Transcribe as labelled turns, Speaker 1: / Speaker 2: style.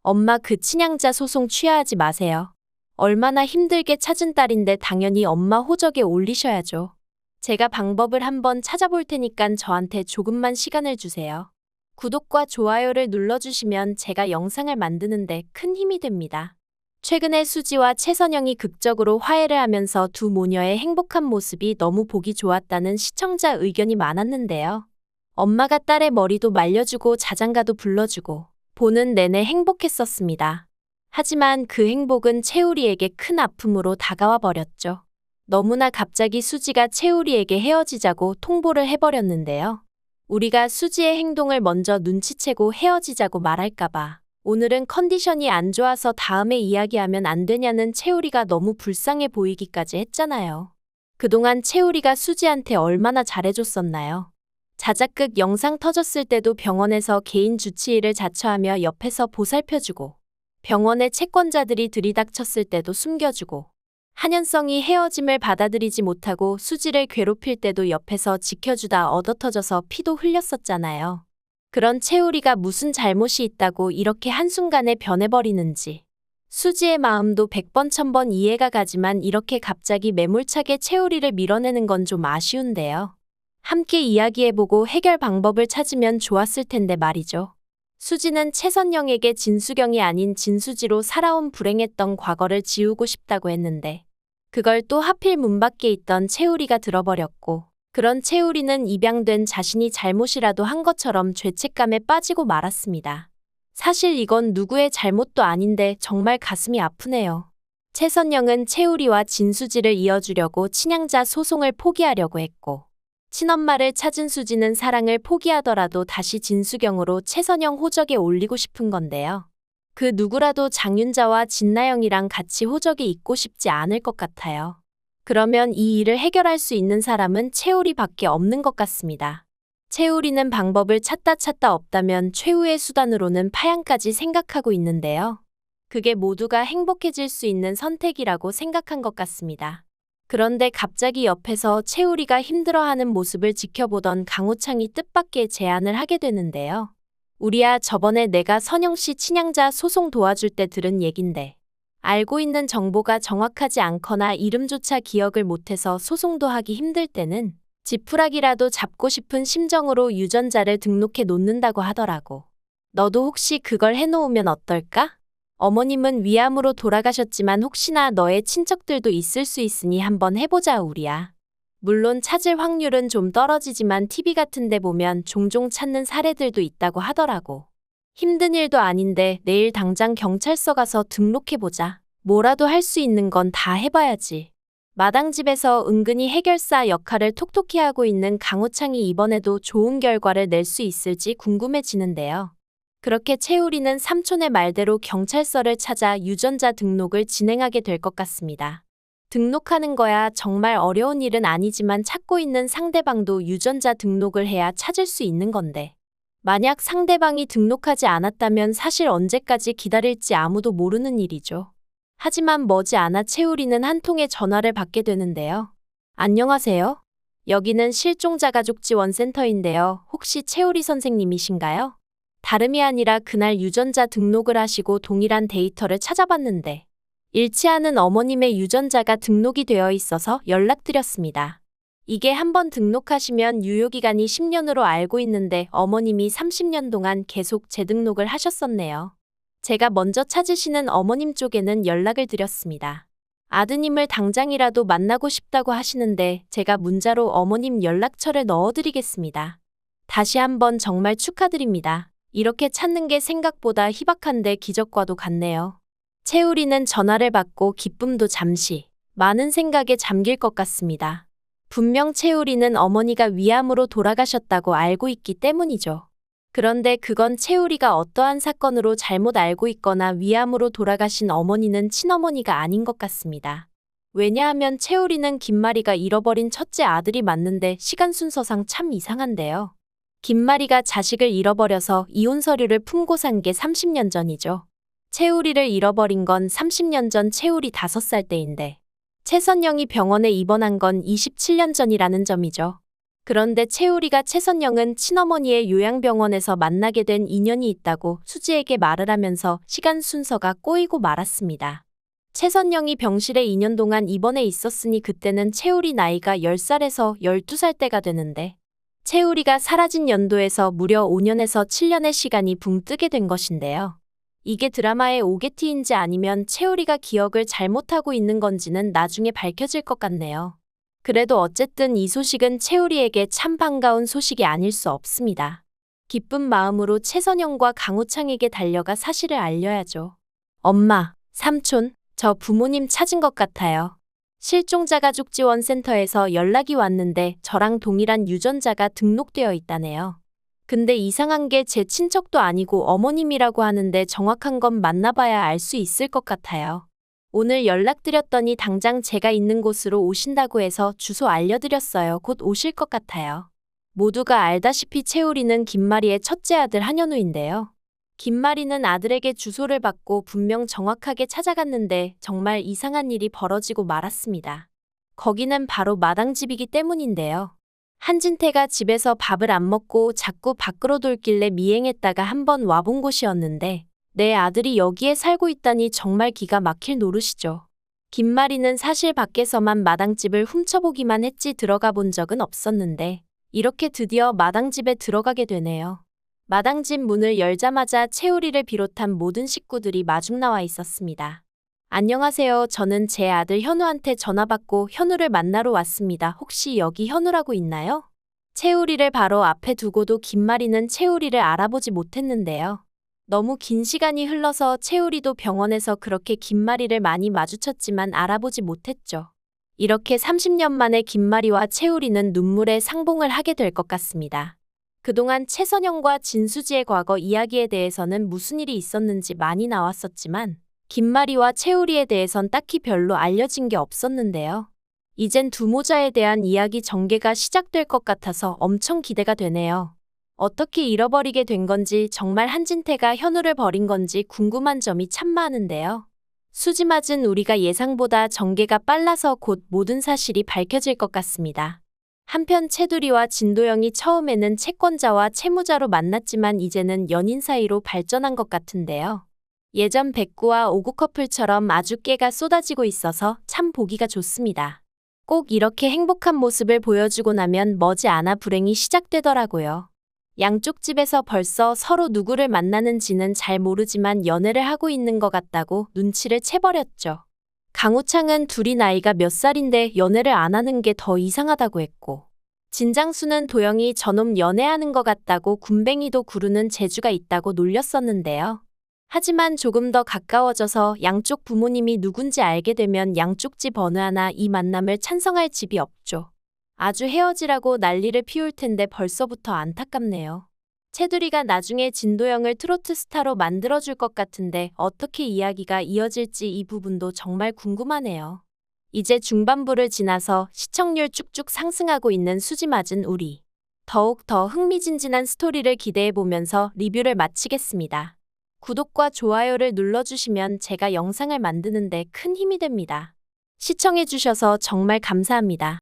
Speaker 1: 엄마 그 친양자 소송 취하하지 마세요. 얼마나 힘들게 찾은 딸인데 당연히 엄마 호적에 올리셔야죠. 제가 방법을 한번 찾아볼 테니깐 저한테 조금만 시간을 주세요. 구독과 좋아요를 눌러주시면 제가 영상을 만드는데 큰 힘이 됩니다. 최근에 수지와 최선영이 극적으로 화해를 하면서 두 모녀의 행복한 모습이 너무 보기 좋았다는 시청자 의견이 많았는데요. 엄마가 딸의 머리도 말려주고 자장가도 불러주고 보는 내내 행복했었습니다. 하지만 그 행복은 채우리에게 큰 아픔으로 다가와 버렸죠. 너무나 갑자기 수지가 채우리에게 헤어지자고 통보를 해버렸는데요. 우리가 수지의 행동을 먼저 눈치채고 헤어지자고 말할까봐 오늘은 컨디션이 안 좋아서 다음에 이야기하면 안 되냐는 채우리가 너무 불쌍해 보이기까지 했잖아요. 그동안 채우리가 수지한테 얼마나 잘해줬었나요? 자작극 영상 터졌을 때도 병원에서 개인 주치의를 자처하며 옆에서 보살펴주고 병원의 채권자들이 들이닥쳤을 때도 숨겨주고 한현성이 헤어짐을 받아들이지 못하고 수지를 괴롭힐 때도 옆에서 지켜주다 얻어터져서 피도 흘렸었잖아요. 그런 채우리가 무슨 잘못이 있다고 이렇게 한순간에 변해버리는지. 수지의 마음도 100번 1000번 이해가 가지만 이렇게 갑자기 매몰차게 채우리를 밀어내는 건 좀 아쉬운데요. 함께 이야기해보고 해결 방법을 찾으면 좋았을 텐데 말이죠. 수지는 최선영에게 진수경이 아닌 진수지로 살아온 불행했던 과거를 지우고 싶다고 했는데 그걸 또 하필 문 밖에 있던 채우리가 들어버렸고 그런 채우리는 입양된 자신이 잘못이라도 한 것처럼 죄책감에 빠지고 말았습니다. 사실 이건 누구의 잘못도 아닌데 정말 가슴이 아프네요. 최선영은 채우리와 진수지를 이어주려고 친양자 소송을 포기하려고 했고 친엄마를 찾은 수지는 사랑을 포기하더라도 다시 진수경으로 최선영 호적에 올리고 싶은 건데요. 그 누구라도 장윤자와 진나영이랑 같이 호적에 있고 싶지 않을 것 같아요. 그러면 이 일을 해결할 수 있는 사람은 채우리밖에 없는 것 같습니다. 채우리는 방법을 찾다 없다면 최후의 수단으로는 파양까지 생각하고 있는데요. 그게 모두가 행복해질 수 있는 선택이라고 생각한 것 같습니다. 그런데 갑자기 옆에서 채우리가 힘들어하는 모습을 지켜보던 강호창이 뜻밖의 제안을 하게 되는데요. 우리야 저번에 내가 선영씨 친양자 소송 도와줄 때 들은 얘긴데 알고 있는 정보가 정확하지 않거나 이름조차 기억을 못해서 소송도 하기 힘들 때는 지푸라기라도 잡고 싶은 심정으로 유전자를 등록해 놓는다고 하더라고. 너도 혹시 그걸 해놓으면 어떨까? 어머님은 위암으로 돌아가셨지만 혹시나 너의 친척들도 있을 수 있으니 한번 해보자 우리야. 물론 찾을 확률은 좀 떨어지지만 TV 같은 데 보면 종종 찾는 사례들도 있다고 하더라고. 힘든 일도 아닌데 내일 당장 경찰서 가서 등록해보자. 뭐라도 할 수 있는 건 다 해봐야지. 마당집에서 은근히 해결사 역할을 톡톡히 하고 있는 강호창이 이번에도 좋은 결과를 낼 수 있을지 궁금해지는데요. 그렇게 채우리는 삼촌의 말대로 경찰서를 찾아 유전자 등록을 진행하게 될 것 같습니다. 등록하는 거야 정말 어려운 일은 아니지만 찾고 있는 상대방도 유전자 등록을 해야 찾을 수 있는 건데 만약 상대방이 등록하지 않았다면 사실 언제까지 기다릴지 아무도 모르는 일이죠. 하지만 머지않아 채우리는 한 통의 전화를 받게 되는데요. 안녕하세요. 여기는 실종자가족지원센터인데요. 혹시 채우리 선생님이신가요? 다름이 아니라 그날 유전자 등록을 하시고 동일한 데이터를 찾아봤는데 일치하는 어머님의 유전자가 등록이 되어 있어서 연락드렸습니다. 이게 한번 등록하시면 유효기간이 10년으로 알고 있는데 어머님이 30년 동안 계속 재등록을 하셨었네요. 제가 먼저 찾으시는 어머님 쪽에는 연락을 드렸습니다. 아드님을 당장이라도 만나고 싶다고 하시는데 제가 문자로 어머님 연락처를 넣어드리겠습니다. 다시 한번 정말 축하드립니다. 이렇게 찾는 게 생각보다 희박한데 기적과도 같네요. 채우리는 전화를 받고 기쁨도 잠시, 많은 생각에 잠길 것 같습니다. 분명 채우리는 어머니가 위암으로 돌아가셨다고 알고 있기 때문이죠. 그런데 그건 채우리가 어떠한 사건으로 잘못 알고 있거나 위암으로 돌아가신 어머니는 친어머니가 아닌 것 같습니다. 왜냐하면 채우리는 김마리가 잃어버린 첫째 아들이 맞는데 시간 순서상 참 이상한데요. 김마리가 자식을 잃어버려서 이혼 서류를 품고 산 게 30년 전이죠. 채우리를 잃어버린 건 30년 전 채우리 5살 때인데 최선영이 병원에 입원한 건 27년 전이라는 점이죠. 그런데 채우리가 최선영은 친어머니의 요양병원에서 만나게 된 인연이 있다고 수지에게 말을 하면서 시간 순서가 꼬이고 말았습니다. 최선영이 병실에 2년 동안 입원해 있었으니 그때는 채우리 나이가 10살에서 12살 때가 되는데 채우리가 사라진 연도에서 무려 5년에서 7년의 시간이 붕 뜨게 된 것인데요. 이게 드라마의 오게티인지 아니면 채우리가 기억을 잘못하고 있는 건지는 나중에 밝혀질 것 같네요. 그래도 어쨌든 이 소식은 채우리에게 참 반가운 소식이 아닐 수 없습니다. 기쁜 마음으로 최선영과 강우창에게 달려가 사실을 알려야죠. 엄마, 삼촌, 저 부모님 찾은 것 같아요. 실종자 가족 지원센터에서 연락이 왔는데 저랑 동일한 유전자가 등록되어 있다네요. 근데 이상한 게 제 친척도 아니고 어머님이라고 하는데 정확한 건 만나봐야 알 수 있을 것 같아요. 오늘 연락드렸더니 당장 제가 있는 곳으로 오신다고 해서 주소 알려드렸어요. 곧 오실 것 같아요. 모두가 알다시피 채우리는 김마리의 첫째 아들 한현우인데요. 김마리는 아들에게 주소를 받고 분명 정확하게 찾아갔는데 정말 이상한 일이 벌어지고 말았습니다. 거기는 바로 마당집이기 때문인데요. 한진태가 집에서 밥을 안 먹고 자꾸 밖으로 돌길래 미행했다가 한번 와본 곳이었는데 내 아들이 여기에 살고 있다니 정말 기가 막힐 노릇이죠. 김마리는 사실 밖에서만 마당집을 훔쳐보기만 했지 들어가 본 적은 없었는데 이렇게 드디어 마당집에 들어가게 되네요. 마당집 문을 열자마자 채우리를 비롯한 모든 식구들이 마중 나와 있었습니다. 안녕하세요. 저는 제 아들 현우한테 전화 받고 현우를 만나러 왔습니다. 혹시 여기 현우라고 있나요? 채우리를 바로 앞에 두고도 김마리는 채우리를 알아보지 못했는데요. 너무 긴 시간이 흘러서 채우리도 병원에서 그렇게 김마리를 많이 마주쳤지만 알아보지 못했죠. 이렇게 30년 만에 김마리와 채우리는 눈물의 상봉을 하게 될 것 같습니다. 그동안 최선영과 진수지의 과거 이야기에 대해서는 무슨 일이 있었는지 많이 나왔었지만 김마리와 채우리에 대해선 딱히 별로 알려진 게 없었는데요. 이젠 두 모자에 대한 이야기 전개가 시작될 것 같아서 엄청 기대가 되네요. 어떻게 잃어버리게 된 건지 정말 한진태가 현우를 버린 건지 궁금한 점이 참 많은데요. 수지맞은 우리가 예상보다 전개가 빨라서 곧 모든 사실이 밝혀질 것 같습니다. 한편 채두리와 진도영이 처음에는 채권자와 채무자로 만났지만 이제는 연인 사이로 발전한 것 같은데요. 예전 백구와 오구 커플처럼 아주 깨가 쏟아지고 있어서 참 보기가 좋습니다. 꼭 이렇게 행복한 모습을 보여주고 나면 머지않아 불행이 시작되더라고요. 양쪽 집에서 벌써 서로 누구를 만나는지는 잘 모르지만 연애를 하고 있는 것 같다고 눈치를 채버렸죠. 강우창은 둘이 나이가 몇 살인데 연애를 안 하는 게 더 이상하다고 했고, 진장수는 도영이 저놈 연애하는 것 같다고 군뱅이도 구르는 재주가 있다고 놀렸었는데요. 하지만 조금 더 가까워져서 양쪽 부모님이 누군지 알게 되면 양쪽 집 어느 하나 이 만남을 찬성할 집이 없죠. 아주 헤어지라고 난리를 피울 텐데 벌써부터 안타깝네요. 채두리가 나중에 진도영을 트로트 스타로 만들어줄 것 같은데 어떻게 이야기가 이어질지 이 부분도 정말 궁금하네요. 이제 중반부를 지나서 시청률 쭉쭉 상승하고 있는 수지맞은 우리. 더욱 더 흥미진진한 스토리를 기대해보면서 리뷰를 마치겠습니다. 구독과 좋아요를 눌러주시면 제가 영상을 만드는 데 큰 힘이 됩니다. 시청해주셔서 정말 감사합니다.